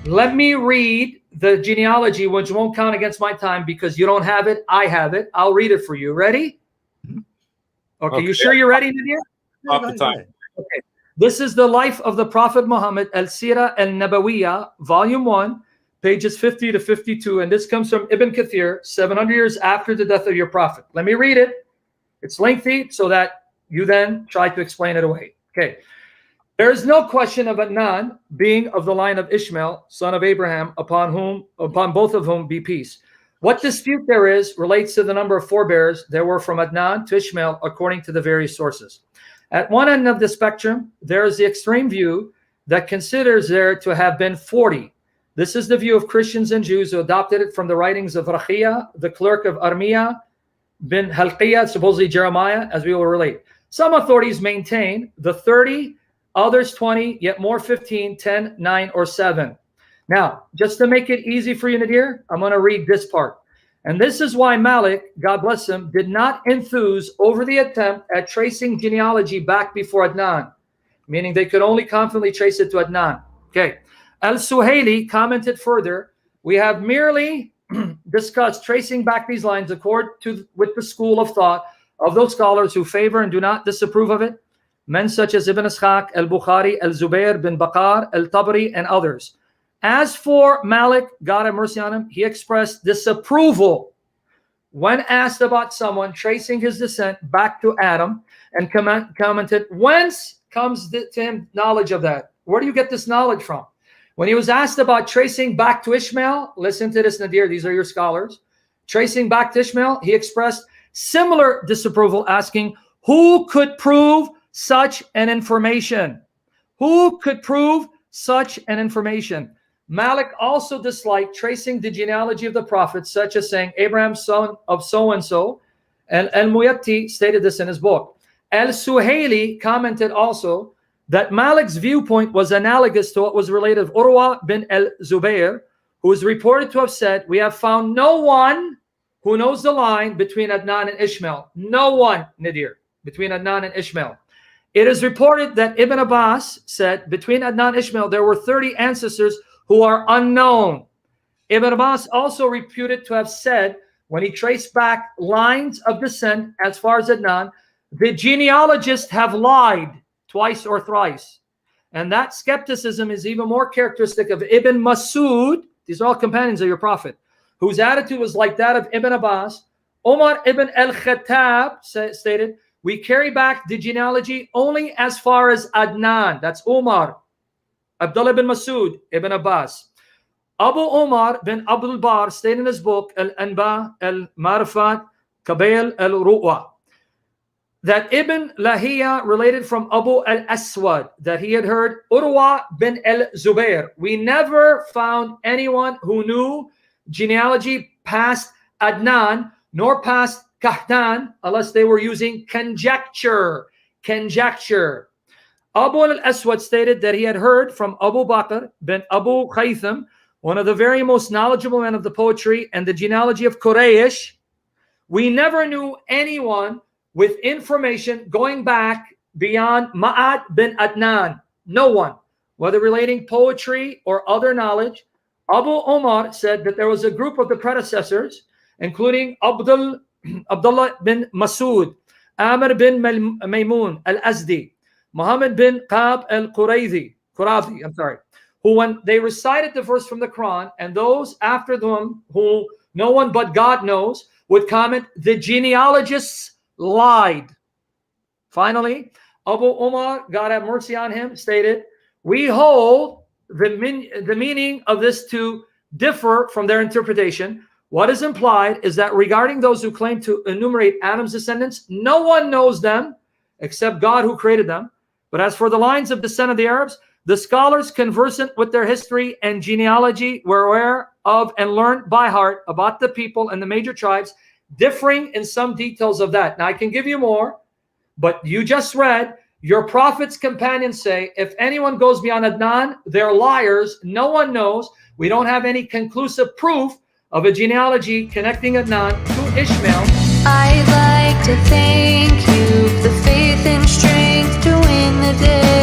Let me read the genealogy, which won't count against my time because you don't have it. I have it. I'll read it for you. Ready? Okay. You sure you're ready, Nadir? Off the time. Okay. This is the life of the Prophet Muhammad, Al-Sirah Al-Nabawiyah, Volume 1, pages 50 to 52. And this comes from Ibn Kathir, 700 years after the death of your Prophet. Let me read it. It's lengthy so that you then try to explain it away. Okay. There is no question of Adnan being of the line of Ishmael, son of Abraham, upon both of whom be peace. What dispute there is relates to the number of forebears there were from Adnan to Ishmael, according to the various sources. At one end of the spectrum, there is the extreme view that considers there to have been 40. This is the view of Christians and Jews who adopted it from the writings of Rakhiyah, the clerk of Armiyah bin Halqiyah, supposedly Jeremiah, as we will relate. Some authorities maintain the 30, others 20, yet more 15, 10, 9, or 7. Now, just to make it easy for you, Nadir, I'm going to read this part. And this is why Malik, God bless him, did not enthuse over the attempt at tracing genealogy back before Adnan, meaning they could only confidently trace it to Adnan. Okay. Al-Suhaili commented further, we have merely discussed tracing back these lines with the school of thought of those scholars who favor and do not disapprove of it, men such as Ibn Ishaq, Al-Bukhari, Al-Zubair bin Bakar, Al-Tabari, and others. As for Malik, God have mercy on him, he expressed disapproval when asked about someone tracing his descent back to Adam and commented, whence comes to him knowledge of that? Where do you get this knowledge from? When he was asked about tracing back to Ishmael, listen to this, Nadir, these are your scholars. Tracing back to Ishmael, he expressed similar disapproval, asking, who could prove such an information? Who could prove such an information? Malik also disliked tracing the genealogy of the prophets, such as saying Abraham, son of so-and-so, and Al-Muyatti stated this in his book. Al-Suhaili commented also that Malik's viewpoint was analogous to what was related of Urwa bin al-Zubair, who is reported to have said, we have found no one who knows the line between Adnan and Ishmael. No one, Nadir, between Adnan and Ishmael. It is reported that Ibn Abbas said, between Adnan and Ishmael, there were 30 ancestors who are unknown. Ibn Abbas also reputed to have said, when he traced back lines of descent as far as Adnan, the genealogists have lied twice or thrice. And that skepticism is even more characteristic of Ibn Masud, these are all companions of your Prophet, whose attitude was like that of Ibn Abbas. Umar ibn al-Khattab stated, we carry back the genealogy only as far as Adnan. That's Umar. Abdullah bin Masud, Ibn Abbas. Abu Umar bin Abdul Bar stated in his book, Al-Anba, Al-Marifat, Qabail al-Ru'wa, that Ibn Lahiya related from Abu al-Aswad that he had heard Urwa bin al-Zubair. We never found anyone who knew genealogy past Adnan nor past Kahtan unless they were using conjecture. Conjecture. Abu al-Aswad stated that he had heard from Abu Bakr bin Abu Khaytham, one of the very most knowledgeable men of the poetry and the genealogy of Quraysh. We never knew anyone with information going back beyond Ma'ad bin Adnan. No one, whether relating poetry or other knowledge. Abu Umar said that there was a group of the predecessors, including Abdullah bin Masud, Amr bin Maymun al-Azdi, Muhammad bin Qab al-Qurazi, who when they recited the verse from the Quran, and those after them who no one but God knows, would comment, the genealogists lied. Finally, Abu Umar, God have mercy on him, stated, we hold the meaning of this to differ from their interpretation. What is implied is that regarding those who claim to enumerate Adam's descendants, no one knows them except God who created them. But as for the lines of descent of the Arabs, the scholars conversant with their history and genealogy were aware of and learned by heart about the people and the major tribes, differing in some details of that. Now, I can give you more, but you just read, your Prophet's companions say, if anyone goes beyond Adnan, they're liars. No one knows. We don't have any conclusive proof of a genealogy connecting Adnan to Ishmael. I'd like to thank you for the faith and strength to win the day.